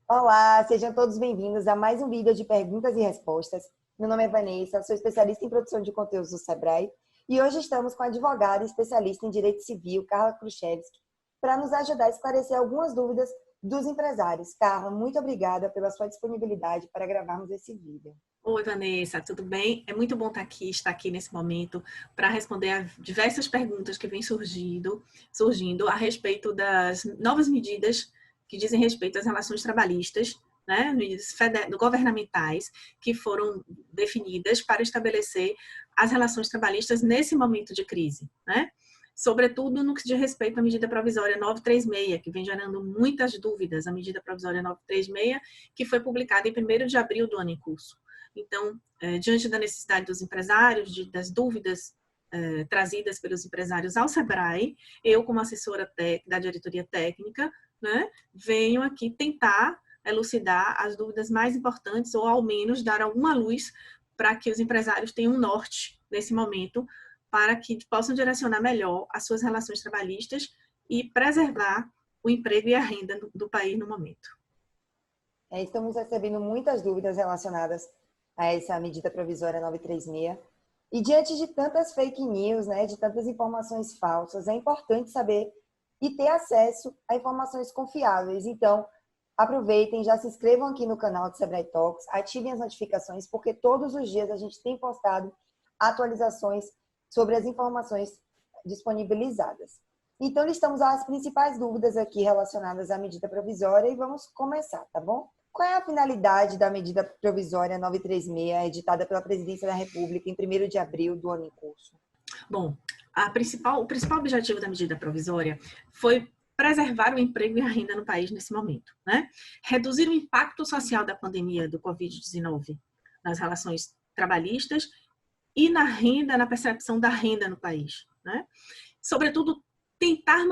Olá, sejam todos bem-vindos a mais um vídeo de perguntas e respostas. Meu nome é Vanessa, sou especialista em produção de conteúdos do Sebrae e hoje estamos com a advogada e especialista em direito civil, Carla Kruszewski, para nos ajudar a esclarecer algumas dúvidas dos empresários. Carla, muito obrigada pela sua disponibilidade para gravarmos esse vídeo. Oi, Vanessa, tudo bem? É muito bom estar aqui nesse momento para responder a diversas perguntas que vêm surgindo a respeito das novas medidas que dizem respeito às relações trabalhistas, né, medidas governamentais que foram definidas para estabelecer as relações trabalhistas nesse momento de crise, né? Sobretudo no que diz respeito à medida provisória 936, que vem gerando muitas dúvidas, a medida provisória 936, que foi publicada em 1º de abril do ano em curso. Então, diante da necessidade dos empresários, das dúvidas trazidas pelos empresários ao Sebrae, eu, como assessora da diretoria técnica, né, venho aqui tentar elucidar as dúvidas mais importantes ou, ao menos, dar alguma luz para que os empresários tenham um norte nesse momento, para que possam direcionar melhor as suas relações trabalhistas e preservar o emprego e a renda do país no momento. Estamos recebendo muitas dúvidas relacionadas a essa medida provisória 936. E diante de tantas fake news, né, de tantas informações falsas, é importante saber e ter acesso a informações confiáveis. Então, aproveitem, já se inscrevam aqui no canal do Sebrae Talks, ativem as notificações, porque todos os dias a gente tem postado atualizações sobre as informações disponibilizadas. Então, listamos as principais dúvidas aqui relacionadas à medida provisória e vamos começar, tá bom? Qual é a finalidade da medida provisória 936, editada pela Presidência da República em 1º de abril do ano em curso? Bom, o principal objetivo da medida provisória foi preservar o emprego e a renda no país nesse momento, né? Reduzir o impacto social da pandemia do Covid-19 nas relações trabalhistas e na renda, na percepção da renda no país, né? Sobretudo, tentar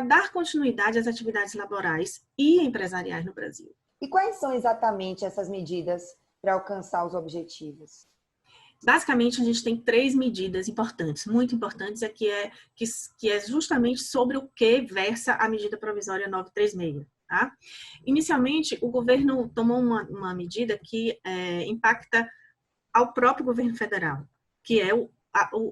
dar continuidade às atividades laborais e empresariais no Brasil. E quais são exatamente essas medidas para alcançar os objetivos? Basicamente, a gente tem 3 medidas importantes, muito importantes, que é justamente sobre o que versa a medida provisória 936. Tá? Inicialmente, o governo tomou uma medida que impacta ao próprio governo federal, que é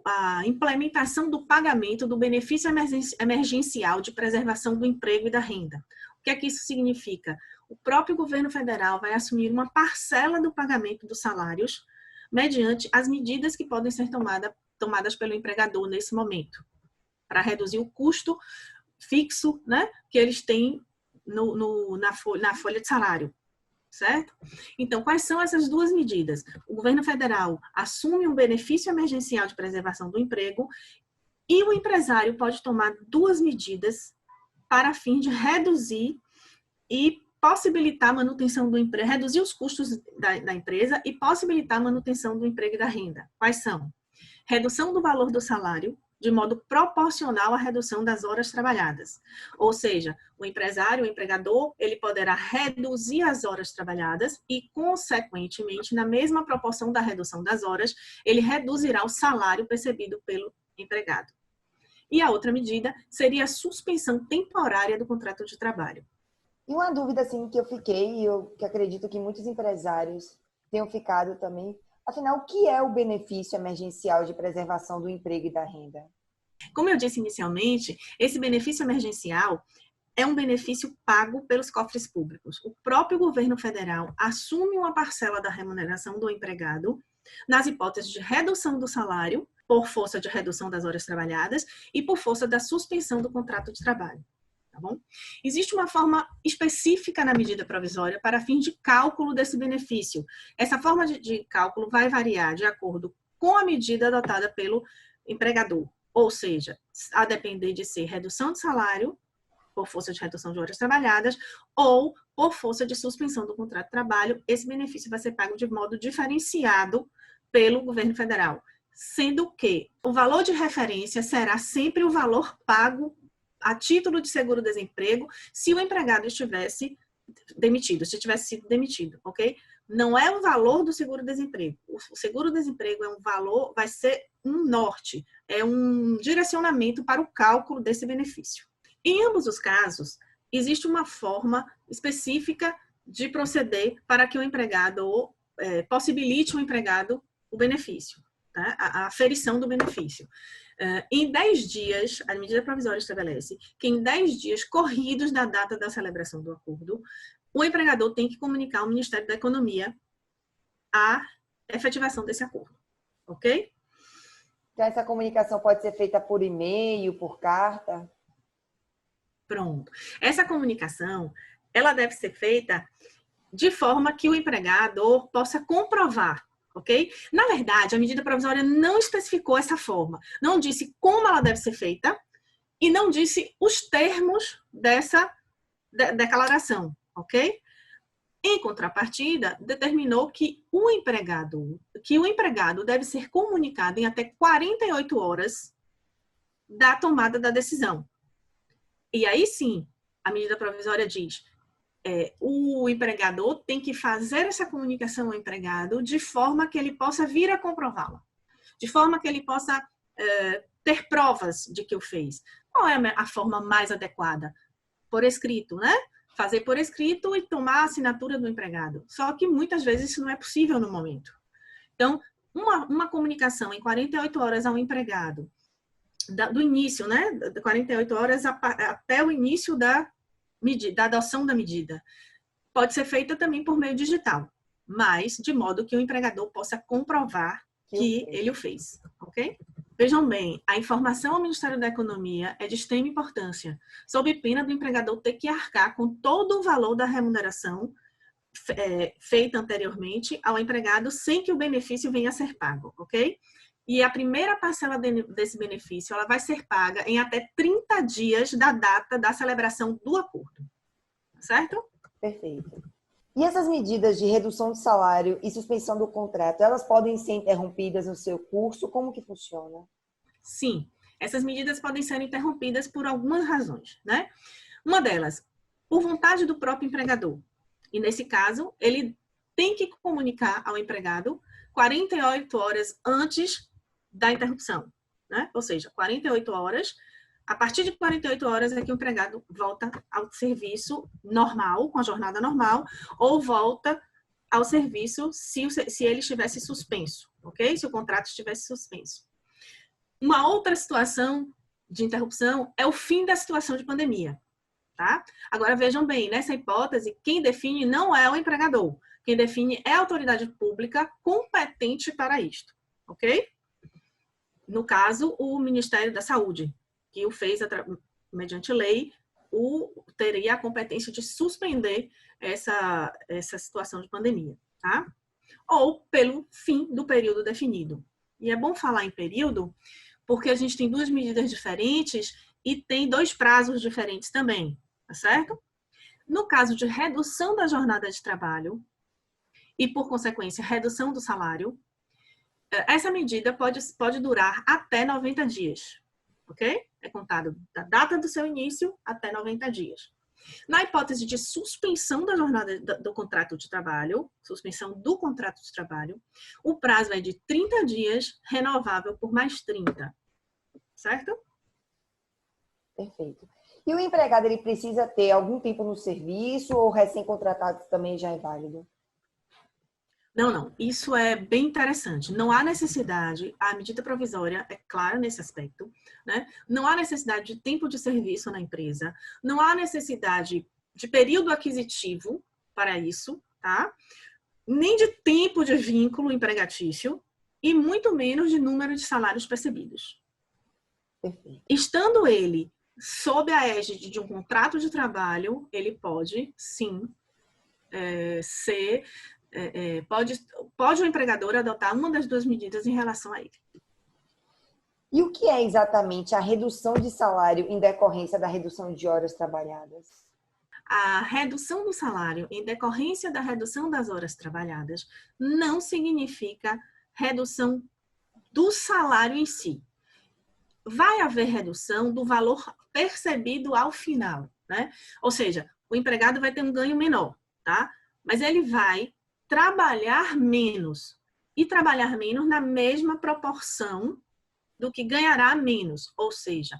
a implementação do pagamento do benefício emergencial de preservação do emprego e da renda. O que é que isso significa? O próprio governo federal vai assumir uma parcela do pagamento dos salários mediante as medidas que podem ser tomadas pelo empregador nesse momento, para reduzir o custo fixo, né, que eles têm na folha de salário, certo? Então, quais são essas 2 medidas? O governo federal assume um benefício emergencial de preservação do emprego e o empresário pode tomar 2 medidas para fim de reduzir e possibilitar a manutenção do emprego, reduzir os custos da empresa e possibilitar a manutenção do emprego e da renda. Quais são? Redução do valor do salário, de modo proporcional à redução das horas trabalhadas. Ou seja, o empresário, o empregador, ele poderá reduzir as horas trabalhadas e, consequentemente, na mesma proporção da redução das horas, ele reduzirá o salário percebido pelo empregado. E a outra medida seria a suspensão temporária do contrato de trabalho. E uma dúvida assim, que eu fiquei, e eu que acredito que muitos empresários tenham ficado também, afinal, o que é o benefício emergencial de preservação do emprego e da renda? Como eu disse inicialmente, esse benefício emergencial é um benefício pago pelos cofres públicos. O próprio governo federal assume uma parcela da remuneração do empregado nas hipóteses de redução do salário, por força de redução das horas trabalhadas e por força da suspensão do contrato de trabalho. Tá bom? Existe uma forma específica na medida provisória para fins de cálculo desse benefício. Essa forma de cálculo vai variar de acordo com a medida adotada pelo empregador. Ou seja, a depender de ser redução de salário, por força de redução de horas trabalhadas, ou por força de suspensão do contrato de trabalho, esse benefício vai ser pago de modo diferenciado pelo governo federal. Sendo que o valor de referência será sempre o valor pago a título de seguro-desemprego se o empregado estivesse demitido, se tivesse sido demitido, ok? Não é o valor do seguro-desemprego. O seguro-desemprego é um valor, vai ser um norte, é um direcionamento para o cálculo desse benefício. Em ambos os casos, existe uma forma específica de proceder para que o empregado possibilite ao empregado o benefício, tá? A aferição do benefício. Em 10 dias, a medida provisória estabelece que em 10 dias corridos da data da celebração do acordo, o empregador tem que comunicar ao Ministério da Economia a efetivação desse acordo, ok? Então, essa comunicação pode ser feita por e-mail, por carta? Pronto. Essa comunicação, ela deve ser feita de forma que o empregador possa comprovar, ok? Na verdade, a medida provisória não especificou essa forma, não disse como ela deve ser feita e não disse os termos dessa declaração, ok? Em contrapartida, determinou que o empregado deve ser comunicado em até 48 horas da tomada da decisão. E aí sim, a medida provisória diz, o empregador tem que fazer essa comunicação ao empregado de forma que ele possa vir a comprová-la, de forma que ele possa ter provas de que o fez. Qual é a forma mais adequada? Por escrito, né? Fazer por escrito e tomar a assinatura do empregado. Só que muitas vezes isso não é possível no momento. Então, uma comunicação em 48 horas ao empregado, do início, né? De 48 horas até o início da adoção da medida, pode ser feita também por meio digital, mas de modo que o empregador possa comprovar que ele o fez, ok? Vejam bem, a informação ao Ministério da Economia é de extrema importância, sob pena do empregador ter que arcar com todo o valor da remuneração feita anteriormente ao empregado sem que o benefício venha a ser pago, ok? E a primeira parcela desse benefício, ela vai ser paga em até 30 dias da data da celebração do acordo, certo? Perfeito. E essas medidas de redução de salário e suspensão do contrato, elas podem ser interrompidas no seu curso? Como que funciona? Sim, essas medidas podem ser interrompidas por algumas razões, né? Uma delas, por vontade do próprio empregador. E nesse caso, ele tem que comunicar ao empregado 48 horas antes da interrupção, né? Ou seja, 48 horas. A partir de 48 horas é que o empregado volta ao serviço normal, com a jornada normal, ou volta ao serviço se ele estivesse suspenso, ok? Se o contrato estivesse suspenso. Uma outra situação de interrupção é o fim da situação de pandemia, tá? Agora, vejam bem, nessa hipótese, quem define não é o empregador. Quem define é a autoridade pública competente para isto, ok? No caso, o Ministério da Saúde, que o fez mediante lei, teria a competência de suspender essa situação de pandemia, tá? Ou pelo fim do período definido. E é bom falar em período, porque a gente tem duas medidas diferentes e tem dois prazos diferentes também, tá certo? No caso de redução da jornada de trabalho e, por consequência, redução do salário, essa medida pode durar até 90 dias, ok? É contado da data do seu início até 90 dias. Na hipótese de suspensão da jornada do contrato de trabalho, suspensão do contrato de trabalho, o prazo é de 30 dias, renovável por mais 30, certo? Perfeito. E o empregado, ele precisa ter algum tempo no serviço ou recém-contratado também já é válido? Não. Isso é bem interessante. Não há necessidade, a medida provisória é clara nesse aspecto, né? Não há necessidade de tempo de serviço na empresa, não há necessidade de período aquisitivo para isso, tá? Nem de tempo de vínculo empregatício e muito menos de número de salários percebidos. Perfeito. Estando ele sob a égide de um contrato de trabalho, ele pode, sim, pode o empregador adotar uma das duas medidas em relação a ele. E o que é exatamente a redução de salário em decorrência da redução de horas trabalhadas? A redução do salário em decorrência da redução das horas trabalhadas não significa redução do salário em si. Vai haver redução do valor percebido ao final, né? Ou seja, o empregado vai ter um ganho menor, tá? Mas ele vai trabalhar menos. E trabalhar menos na mesma proporção do que ganhará menos, ou seja,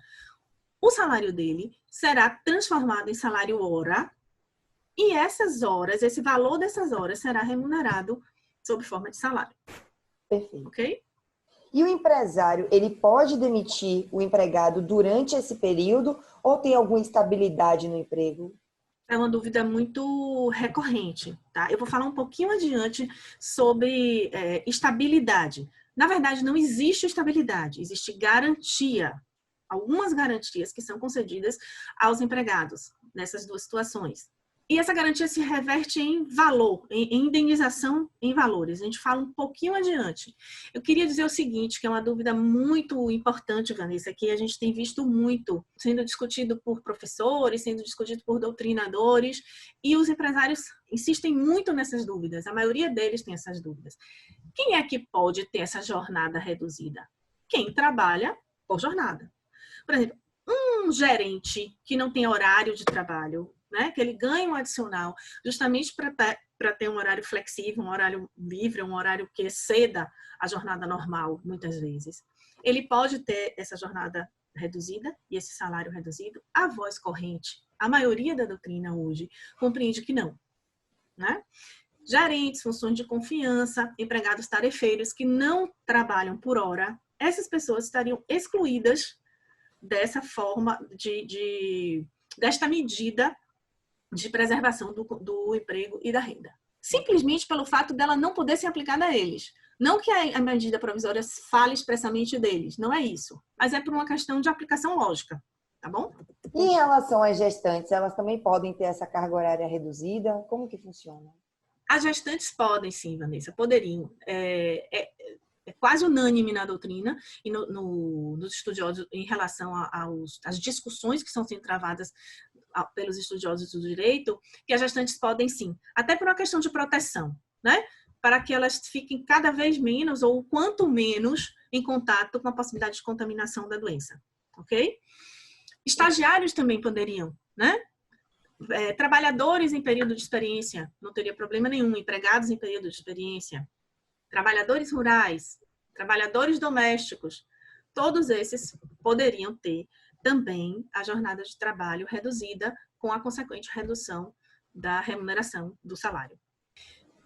o salário dele será transformado em salário hora e essas horas, esse valor dessas horas será remunerado sob forma de salário. Perfeito. Ok? E o empresário, ele pode demitir o empregado durante esse período ou tem alguma instabilidade no emprego? É uma dúvida muito recorrente, tá? Eu vou falar um pouquinho adiante sobre estabilidade. Na verdade, não existe estabilidade, existe garantia. Algumas garantias que são concedidas aos empregados nessas duas situações. E essa garantia se reverte em valor, em indenização em valores. A gente fala um pouquinho adiante. Eu queria dizer o seguinte, que é uma dúvida muito importante, Vanessa, que a gente tem visto muito sendo discutido por professores, sendo discutido por doutrinadores, e os empresários insistem muito nessas dúvidas. A maioria deles tem essas dúvidas. Quem é que pode ter essa jornada reduzida? Quem trabalha por jornada. Por exemplo, um gerente que não tem horário de trabalho, né, que ele ganha um adicional justamente para ter um horário flexível, um horário livre, um horário que exceda a jornada normal, muitas vezes. Ele pode ter essa jornada reduzida e esse salário reduzido. A voz corrente, a maioria da doutrina hoje compreende que não, né? Gerentes, funções de confiança, empregados tarefeiros que não trabalham por hora, essas pessoas estariam excluídas dessa forma desta medida de preservação do emprego e da renda. Simplesmente pelo fato dela não poder ser aplicada a eles. Não que a medida provisória fale expressamente deles, não é isso. Mas é por uma questão de aplicação lógica, tá bom? E em relação às gestantes, elas também podem ter essa carga horária reduzida? Como que funciona? As gestantes podem, sim, Vanessa, poderiam. É quase unânime na doutrina e nos estudiosos em relação às discussões que estão sendo travadas pelos estudiosos do direito, que as gestantes podem sim, até por uma questão de proteção, né? Para que elas fiquem cada vez menos ou quanto menos em contato com a possibilidade de contaminação da doença, ok? Estagiários também poderiam, né? Trabalhadores em período de experiência, não teria problema nenhum, empregados em período de experiência, trabalhadores rurais, trabalhadores domésticos, todos esses poderiam ter também a jornada de trabalho reduzida com a consequente redução da remuneração do salário.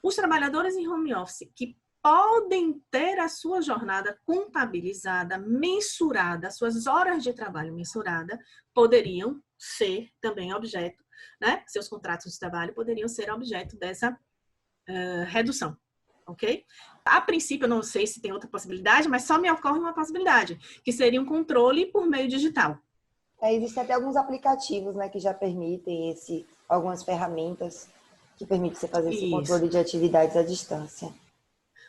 Os trabalhadores em home office que podem ter a sua jornada contabilizada, mensurada, suas horas de trabalho mensurada, poderiam ser também objeto, né? Seus contratos de trabalho poderiam ser objeto dessa redução, ok? A princípio, eu não sei se tem outra possibilidade, mas só me ocorre uma possibilidade, que seria um controle por meio digital. Existem até alguns aplicativos, né, que já permitem algumas ferramentas que permitem você fazer esse controle de atividades à distância.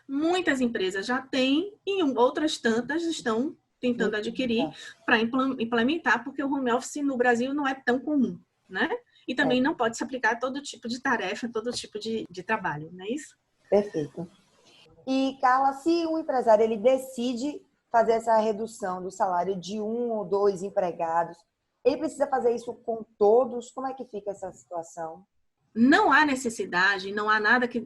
Muitas empresas já têm e outras tantas estão tentando adquirir para implementar, porque o home office no Brasil não é tão comum, né? E também não pode se aplicar a todo tipo de tarefa, todo tipo de trabalho, não é isso? Perfeito. E, Carla, se o empresário ele decide fazer essa redução do salário de 1 ou 2 empregados, ele precisa fazer isso com todos? Como é que fica essa situação? Não há necessidade, não há nada que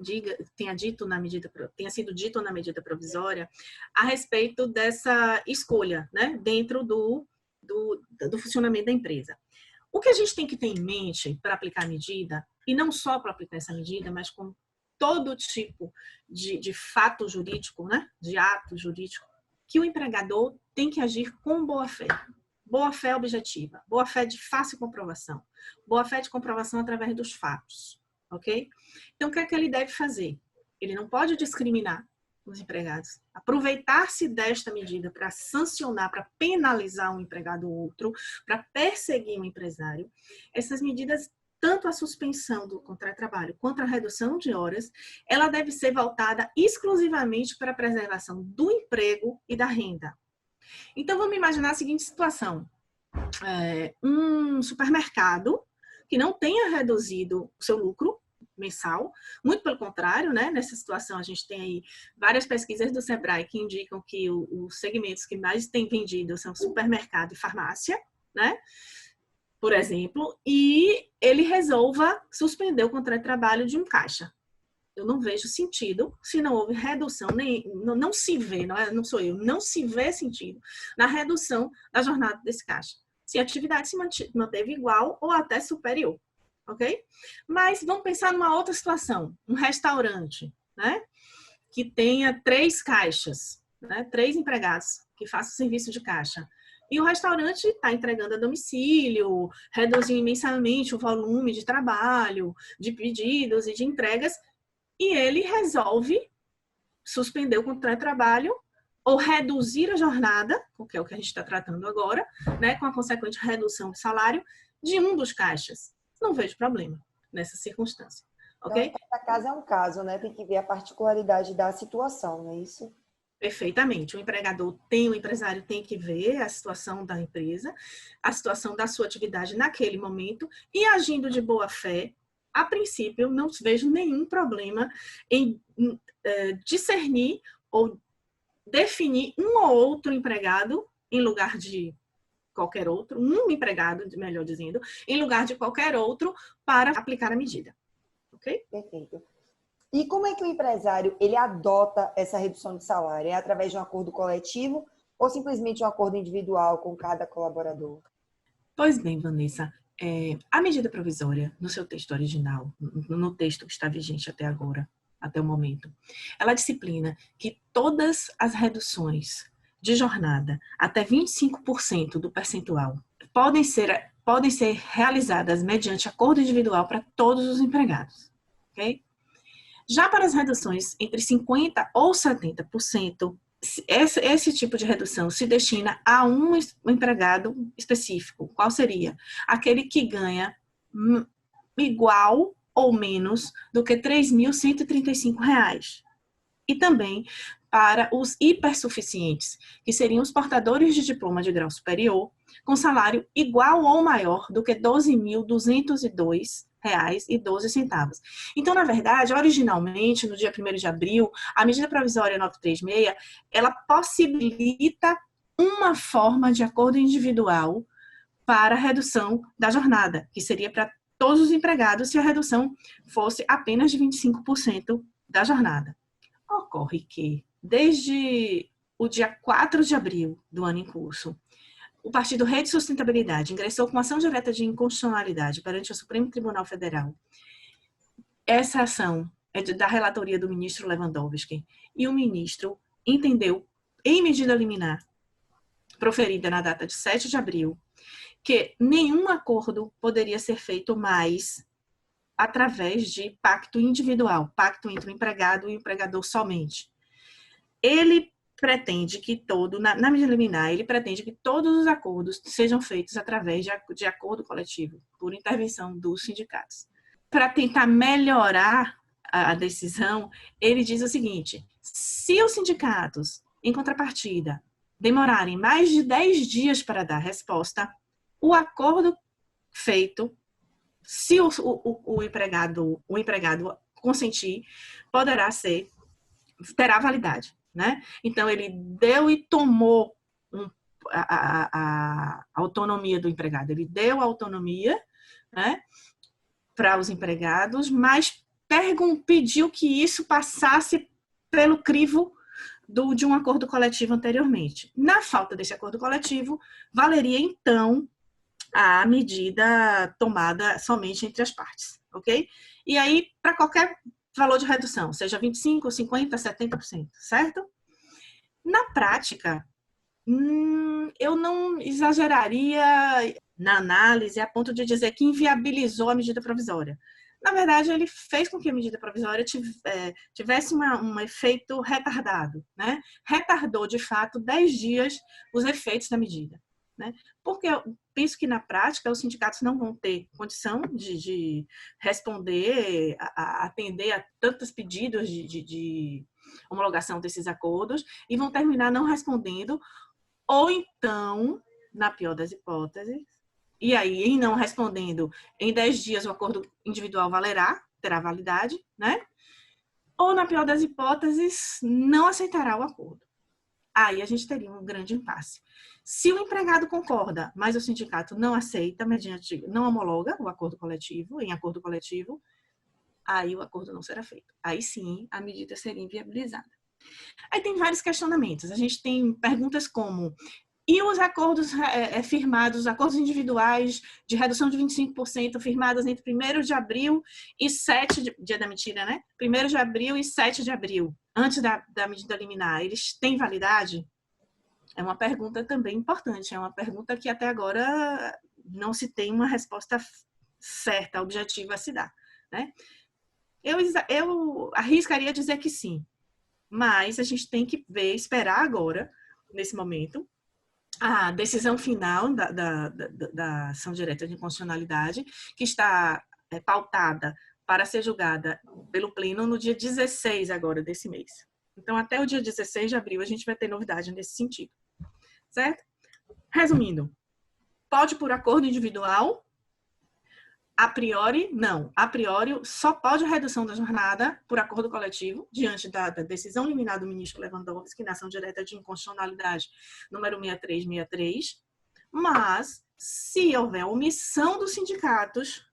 tenha sido dito na medida provisória a respeito dessa escolha, né, dentro do funcionamento da empresa. O que a gente tem que ter em mente para aplicar a medida, e não só para aplicar essa medida, mas com todo tipo de fato jurídico, né, de ato jurídico, que o empregador tem que agir com boa-fé. Boa-fé objetiva, boa-fé de fácil comprovação, boa-fé de comprovação através dos fatos, ok? Então, o que é que ele deve fazer? Ele não pode discriminar os empregados, aproveitar-se desta medida para sancionar, para penalizar um empregado ou outro, para perseguir um empresário. Essas medidas, tanto a suspensão do contrato de trabalho quanto a redução de horas, ela deve ser voltada exclusivamente para a preservação do emprego e da renda. Então, vamos imaginar a seguinte situação. Um supermercado que não tenha reduzido o seu lucro mensal, muito pelo contrário, né? Nessa situação a gente tem aí várias pesquisas do Sebrae que indicam que os segmentos que mais têm vendido são supermercado e farmácia, né? Por exemplo, e ele resolva suspender o contrato de trabalho de um caixa. Eu não vejo sentido se não houve redução, nem, não se vê, não sou eu, não se vê sentido na redução da jornada desse caixa. Se a atividade se manteve igual ou até superior, ok? Mas vamos pensar numa outra situação, um restaurante, né? Que tenha 3 caixas, né? 3 empregados que façam serviço de caixa. E o restaurante está entregando a domicílio, reduzindo imensamente o volume de trabalho, de pedidos e de entregas, e ele resolve suspender o contrato de trabalho ou reduzir a jornada, que é o que a gente está tratando agora, né, com a consequente redução do salário de um dos caixas. Não vejo problema nessa circunstância, ok? Então, cada caso é um caso, né? Tem que ver a particularidade da situação, não é isso? Perfeitamente. O empresário tem que ver a situação da empresa, a situação da sua atividade naquele momento e agindo de boa fé. A princípio, eu não vejo nenhum problema em discernir ou definir um ou outro empregado em lugar de qualquer outro, um empregado, melhor dizendo, em lugar de qualquer outro para aplicar a medida. Ok? Perfeito. E como é que o empresário ele adota essa redução de salário? É através de um acordo coletivo ou simplesmente um acordo individual com cada colaborador? Pois bem, Vanessa, a medida provisória, no seu texto original, no texto que está vigente até agora, até o momento, ela disciplina que todas as reduções de jornada até 25% do percentual podem ser realizadas mediante acordo individual para todos os empregados. Ok? Já para as reduções entre 50% ou 70%, esse tipo de redução se destina a um empregado específico. Qual seria? Aquele que ganha igual ou menos do que R$ 3.135. E também para os hipersuficientes, que seriam os portadores de diploma de grau superior, com salário igual ou maior do que R$ 12.202,12. Então, na verdade, originalmente, no dia 1º de abril, a medida provisória 936, ela possibilita uma forma de acordo individual para a redução da jornada, que seria para todos os empregados se a redução fosse apenas de 25% da jornada. Ocorre que, desde o dia 4 de abril do ano em curso, o Partido Rede e Sustentabilidade ingressou com ação direta de inconstitucionalidade perante o Supremo Tribunal Federal. Essa ação é da relatoria do ministro Lewandowski, e o ministro entendeu, em medida liminar, proferida na data de 7 de abril, que nenhum acordo poderia ser feito mais através de pacto individual, pacto entre o empregado e o empregador somente. Ele pretende que na medida liminar, ele pretende que todos os acordos sejam feitos através de acordo coletivo, por intervenção dos sindicatos. Para tentar melhorar a decisão, ele diz o seguinte: se os sindicatos, em contrapartida, demorarem mais de 10 dias para dar resposta, o acordo feito, se o empregado consentir, terá validade, né? Então, ele deu e tomou a autonomia do empregado. Ele deu autonomia, né, para os empregados, mas pediu que isso passasse pelo crivo de um acordo coletivo anteriormente. Na falta desse acordo coletivo, valeria, então, a medida tomada somente entre as partes, ok? E aí, para qualquer valor de redução, seja 25%, 50%, 70%, certo? Na prática, eu não exageraria na análise a ponto de dizer que inviabilizou a medida provisória. Na verdade, ele fez com que a medida provisória tivesse um efeito retardado, né? Retardou, de fato, 10 dias os efeitos da medida, né? Porque eu penso que, na prática, os sindicatos não vão ter condição de responder, atender a tantos pedidos de homologação desses acordos e vão terminar não respondendo, ou então, na pior das hipóteses, e aí, em não respondendo, em 10 dias o acordo individual terá validade, né? Ou, na pior das hipóteses, não aceitará o acordo. Aí a gente teria um grande impasse. Se o empregado concorda, mas o sindicato não aceita, não homologa o acordo coletivo, em acordo coletivo, aí o acordo não será feito. Aí sim, a medida seria inviabilizada. Aí tem vários questionamentos. A gente tem perguntas como: e os acordos firmados, os acordos individuais de redução de 25% firmados entre 1º de abril e 7 de... dia da mentira, né? 1º de abril e 7 de abril, antes da medida liminar, eles têm validade? É uma pergunta também importante. É uma pergunta que até agora não se tem uma resposta certa, objetiva a se dar, né? Eu arriscaria dizer que sim, mas a gente tem que ver, esperar agora, nesse momento, a decisão final da ação direta de inconstitucionalidade, que está pautada para ser julgada pelo Pleno no dia 16 agora desse mês. Então, até o dia 16 de abril, a gente vai ter novidade nesse sentido. Certo? Resumindo, pode por acordo individual? A priori, não. A priori, só pode redução da jornada por acordo coletivo, diante da decisão liminar do ministro Lewandowski, na ação direta de inconstitucionalidade número 6363, mas, se houver omissão dos sindicatos,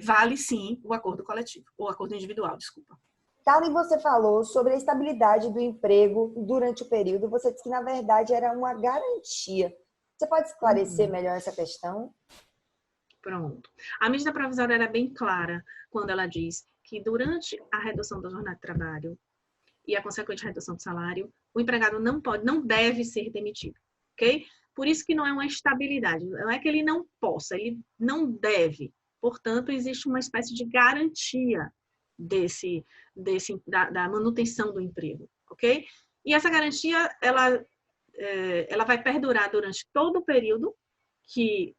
vale sim o acordo coletivo, o acordo individual, desculpa. Carmen, você falou sobre a estabilidade do emprego durante o período. Você disse que, na verdade, era uma garantia. Você pode esclarecer melhor essa questão? Pronto. A medida provisória era bem clara quando ela diz que durante a redução da jornada de trabalho e a consequente redução do salário, o empregado não deve ser demitido, ok? Por isso que não é uma estabilidade, não é que ele não possa, ele não deve. Portanto, existe uma espécie de garantia da manutenção do emprego, ok? E essa garantia, ela vai perdurar durante todo o período que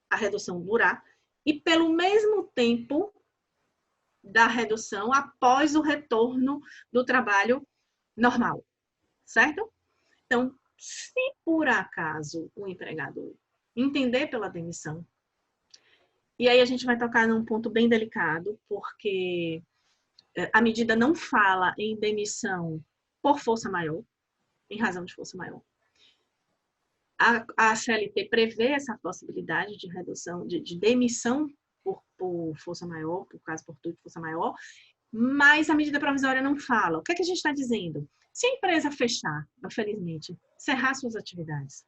a redução durar e pelo mesmo tempo da redução após o retorno do trabalho normal, certo? Então, se por acaso o empregador entender pela demissão, e aí a gente vai tocar num ponto bem delicado, porque a medida não fala em demissão por força maior, em razão de força maior. A CLT prevê essa possibilidade de redução, de demissão por força maior, por caso fortuito de força maior, mas a medida provisória não fala. O que é que a gente está dizendo? Se a empresa fechar, infelizmente, encerrar suas atividades,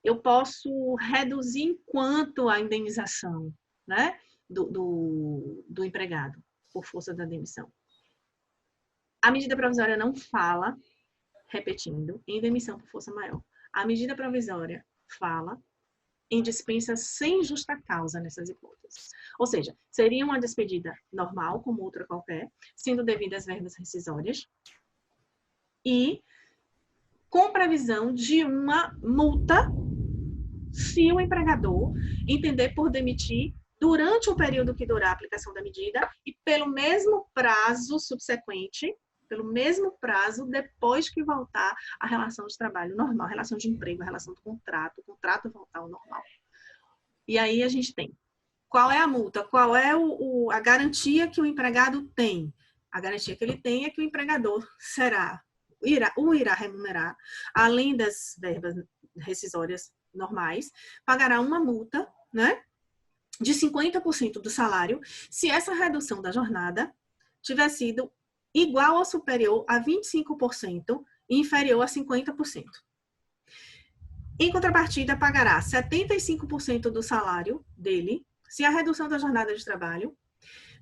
eu posso reduzir enquanto a indenização, né, do empregado por força da demissão. A medida provisória não fala, repetindo, em demissão por força maior. A medida provisória fala em dispensa sem justa causa nessas hipóteses. Ou seja, seria uma despedida normal, como outra qualquer, sendo devidas verbas rescisórias e com previsão de uma multa se o empregador entender por demitir durante o período que durar a aplicação da medida e pelo mesmo prazo subsequente, pelo mesmo prazo depois que voltar a relação de trabalho normal, a relação de emprego, a relação do contrato, o contrato voltar ao normal. E aí a gente tem qual é a multa, qual é a garantia que o empregado tem. A garantia que ele tem é que o empregador irá remunerar, além das verbas rescisórias normais, pagará uma multa, né, de 50% do salário, se essa redução da jornada tiver sido igual ou superior a 25% e inferior a 50%. Em contrapartida, pagará 75% do salário dele, se a redução da jornada de trabalho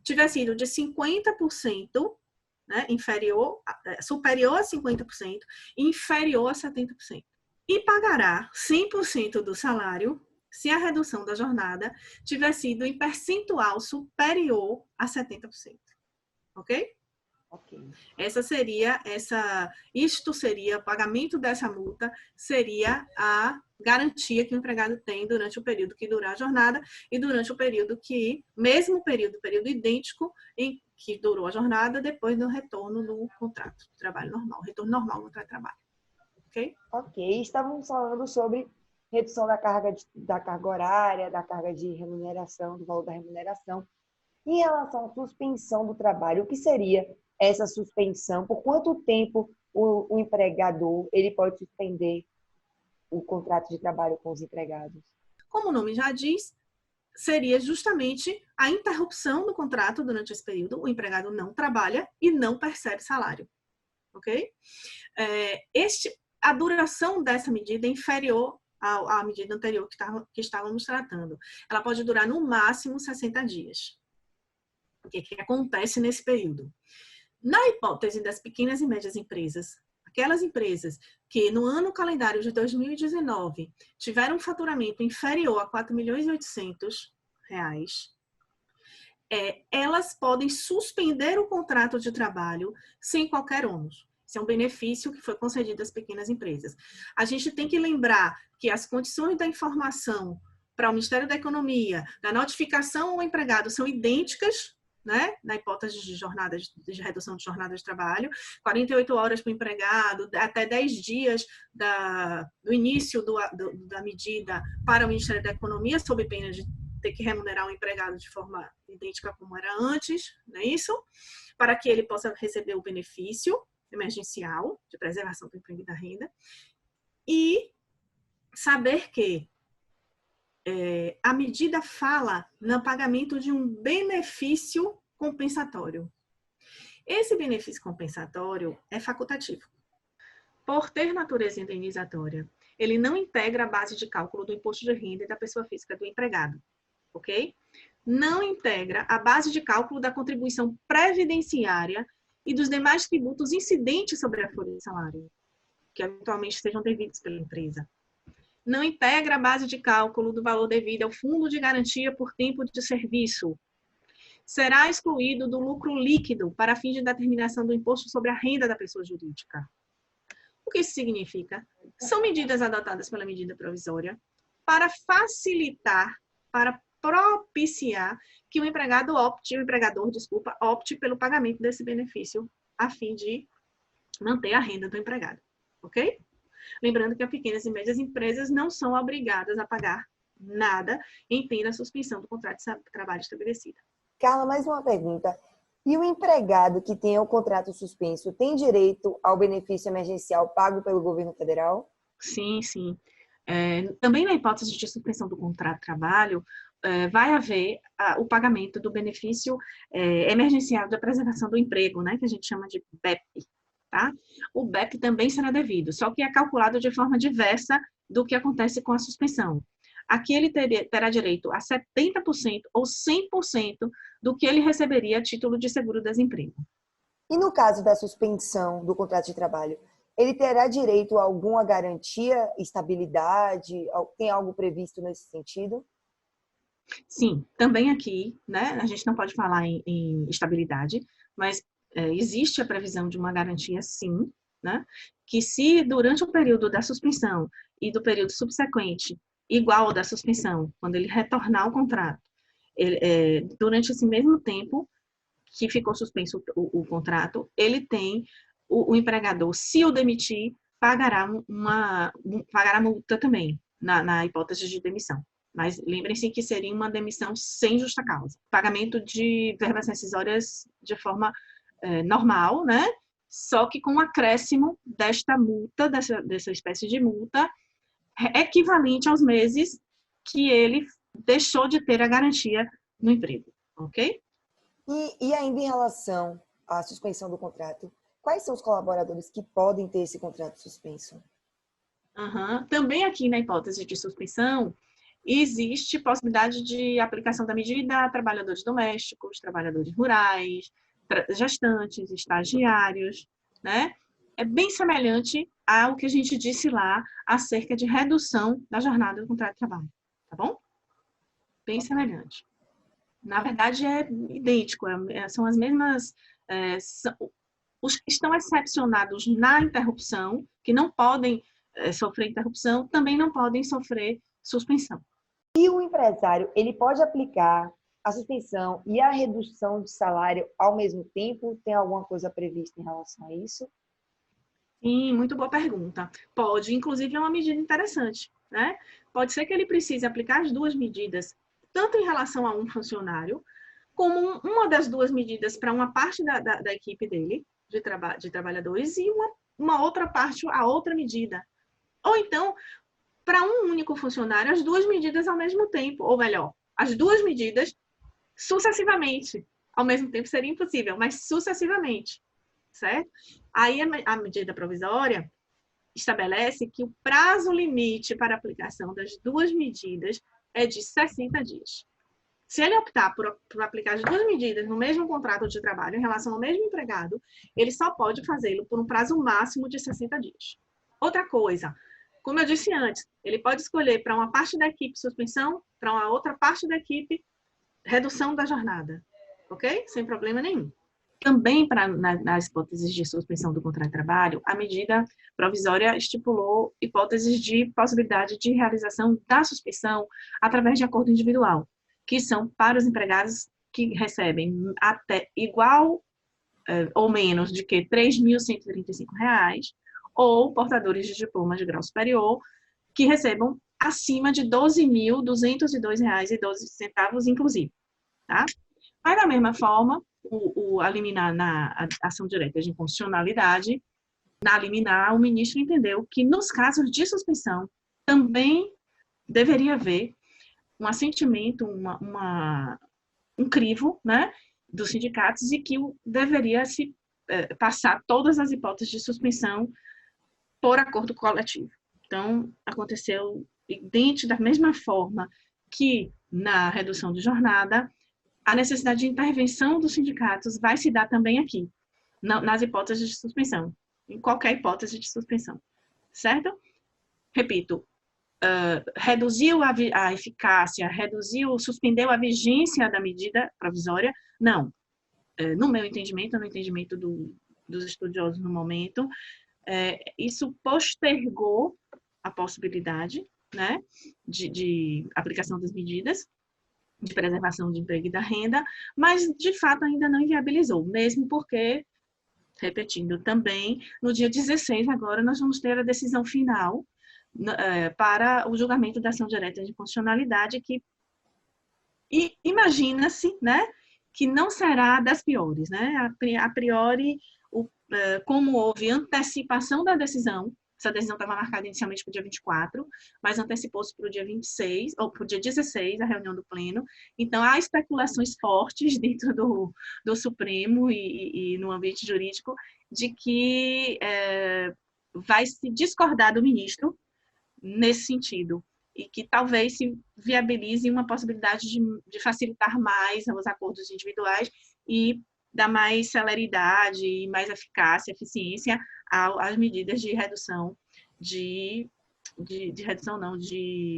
tiver sido de 50%, né, superior a 50% e inferior a 70%. E pagará 100% do salário se a redução da jornada tiver sido em percentual superior a 70%. Ok? Ok. Isto seria, o pagamento dessa multa seria a garantia que o empregado tem durante o período que durar a jornada e durante o período mesmo período idêntico em que durou a jornada depois do retorno do contrato de trabalho normal, retorno normal do contrato de trabalho. Ok? Ok. Estávamos falando sobre redução da carga horária, da carga de remuneração, do valor da remuneração. Em relação à suspensão do trabalho, o que seria essa suspensão? Por quanto tempo o empregador ele pode suspender o contrato de trabalho com os empregados? Como o nome já diz, seria justamente a interrupção do contrato durante esse período. O empregado não trabalha e não percebe salário, ok? A duração dessa medida é inferior à medida anterior que estávamos tratando. Ela pode durar no máximo 60 dias. O que acontece nesse período? Na hipótese das pequenas e médias empresas, aquelas empresas que no ano calendário de 2019 tiveram um faturamento inferior a R$ 4.800.000, elas podem suspender o contrato de trabalho sem qualquer ônus. Esse é um benefício que foi concedido às pequenas empresas. A gente tem que lembrar que as condições da informação para o Ministério da Economia, da notificação ao empregado, são idênticas, né? Na hipótese de redução de jornada de trabalho, 48 horas para o empregado, até 10 dias do início da medida para o Ministério da Economia, sob pena de ter que remunerar o empregado de forma idêntica como era antes, não é isso? Para que ele possa receber o benefício emergencial de preservação do emprego e da renda. E saber que a medida fala no pagamento de um benefício compensatório. Esse benefício compensatório é facultativo. Por ter natureza indenizatória, ele não integra a base de cálculo do imposto de renda e da pessoa física do empregado, ok? Não integra a base de cálculo da contribuição previdenciária e dos demais tributos incidentes sobre a folha de salário, que eventualmente sejam devidos pela empresa. Não integra a base de cálculo do valor devido ao fundo de garantia por tempo de serviço. Será excluído do lucro líquido para fim de determinação do imposto sobre a renda da pessoa jurídica. O que isso significa? São medidas adotadas pela medida provisória para facilitar, para propiciar que o empregador opte pelo pagamento desse benefício a fim de manter a renda do empregado, ok? Lembrando que as pequenas e médias empresas não são obrigadas a pagar nada em pena a suspensão do contrato de trabalho estabelecida. Carla, mais uma pergunta. E o empregado que tem o contrato suspenso tem direito ao benefício emergencial pago pelo governo federal? Sim, sim. Também na hipótese de suspensão do contrato de trabalho, vai haver o pagamento do benefício emergencial da preservação do emprego, né, que a gente chama de BEP. Tá? O BEP também será devido, só que é calculado de forma diversa do que acontece com a suspensão. Aqui ele terá direito a 70% ou 100% do que ele receberia a título de seguro-desemprego. E no caso da suspensão do contrato de trabalho, ele terá direito a alguma garantia, estabilidade? Tem algo previsto nesse sentido? Sim, também aqui, né, a gente não pode falar em estabilidade, mas existe a previsão de uma garantia, sim, né, que se durante o período da suspensão e do período subsequente, igual ao da suspensão, quando ele retornar ao contrato, durante esse mesmo tempo que ficou suspenso o contrato, ele tem, o empregador, se o demitir, pagará multa também, na hipótese de demissão. Mas lembrem-se que seria uma demissão sem justa causa. Pagamento de verbas rescisórias de forma normal, né? Só que com o acréscimo desta multa, dessa espécie de multa, equivalente aos meses que ele deixou de ter a garantia no emprego, ok? E ainda em relação à suspensão do contrato, quais são os colaboradores que podem ter esse contrato suspenso? Também aqui na hipótese de suspensão, existe possibilidade de aplicação da medida a trabalhadores domésticos, trabalhadores rurais, gestantes, estagiários, né? É bem semelhante ao que a gente disse lá acerca de redução da jornada do contrato de trabalho, tá bom? Bem semelhante. Na verdade, é idêntico, são as mesmas... os que estão excepcionados na interrupção, que não podem sofrer interrupção, também não podem sofrer suspensão. E o empresário, ele pode aplicar a suspensão e a redução de salário ao mesmo tempo? Tem alguma coisa prevista em relação a isso? Sim, muito boa pergunta. Pode, inclusive é uma medida interessante, né? Pode ser que ele precise aplicar as duas medidas, tanto em relação a um funcionário, como uma das duas medidas para uma parte da equipe dele, de trabalhadores, e uma outra parte, a outra medida. Ou então, para um único funcionário, as duas medidas ao mesmo tempo, ou melhor, as duas medidas sucessivamente. Ao mesmo tempo seria impossível, mas sucessivamente, certo? Aí a medida provisória estabelece que o prazo limite para a aplicação das duas medidas é de 60 dias. Se ele optar por aplicar as duas medidas no mesmo contrato de trabalho em relação ao mesmo empregado, ele só pode fazê-lo por um prazo máximo de 60 dias. Outra coisa, como eu disse antes, ele pode escolher para uma parte da equipe suspensão, para uma outra parte da equipe redução da jornada, ok? Sem problema nenhum. Também, nas hipóteses de suspensão do contrato de trabalho, a medida provisória estipulou hipóteses de possibilidade de realização da suspensão através de acordo individual, que são para os empregados que recebem até igual ou menos de que R$ 3.135, ou portadores de diplomas de grau superior que recebam acima de R$ 12.202,12, inclusive. Tá? Mas, da mesma forma, a liminar na ação direta de inconstitucionalidade, na liminar, o ministro entendeu que, nos casos de suspensão, também deveria haver um assentimento, um crivo, né, dos sindicatos, e que deveria se passar todas as hipóteses de suspensão por acordo coletivo. Então, aconteceu idêntico da mesma forma que na redução de jornada, a necessidade de intervenção dos sindicatos vai se dar também aqui, nas hipóteses de suspensão, em qualquer hipótese de suspensão, certo? Repito, reduziu a eficácia, suspendeu a vigência da medida provisória? Não. No meu entendimento, no entendimento dos estudiosos no momento, isso postergou a possibilidade, né, de aplicação das medidas de preservação do emprego e da renda, mas, de fato, ainda não inviabilizou, mesmo porque, repetindo também, no dia 16, agora, nós vamos ter a decisão final para o julgamento da ação direta de inconstitucionalidade, que imagina-se, né, que não será das piores, né? A priori, como houve antecipação da decisão, essa decisão estava marcada inicialmente para o dia 24, mas antecipou-se para o dia 26, ou para o dia 16, a reunião do Pleno. Então, há especulações fortes dentro do Supremo e no ambiente jurídico de que vai se discordar do ministro nesse sentido, e que talvez se viabilize uma possibilidade de facilitar mais os acordos individuais e dar mais celeridade e mais eficácia, eficiência às medidas de redução de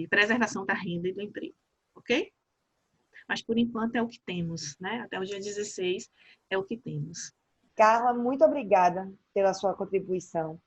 preservação da renda e do emprego, ok? Mas, por enquanto, é o que temos, né? Até o dia 16 é o que temos. Carla, muito obrigada pela sua contribuição.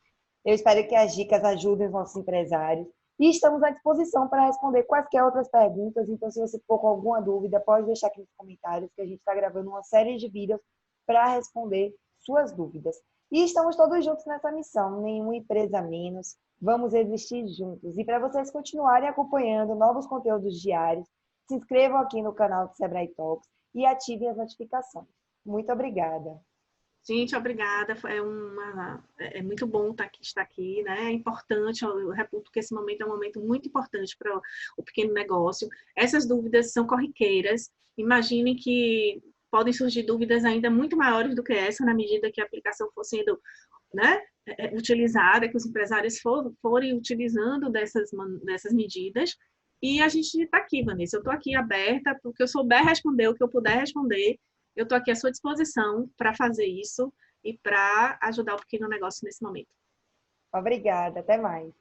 Eu espero que as dicas ajudem os nossos empresários e estamos à disposição para responder quaisquer outras perguntas. Então, se você ficou com alguma dúvida, pode deixar aqui nos comentários, que a gente está gravando uma série de vídeos para responder suas dúvidas. E estamos todos juntos nessa missão, nenhuma empresa menos. Vamos existir juntos. E para vocês continuarem acompanhando novos conteúdos diários, se inscrevam aqui no canal do Sebrae Talks e ativem as notificações. Muito obrigada. Gente, obrigada. É muito bom estar aqui, né? É importante, eu reputo que esse momento é um momento muito importante para o pequeno negócio. Essas dúvidas são corriqueiras. Imaginem que podem surgir dúvidas ainda muito maiores do que essa, na medida que a aplicação for sendo, né, utilizada, que os empresários forem utilizando dessas medidas. E a gente está aqui, Vanessa. Eu estou aqui aberta, porque eu souber responder o que eu puder responder. Eu estou aqui à sua disposição para fazer isso e para ajudar o pequeno negócio nesse momento. Obrigada, até mais.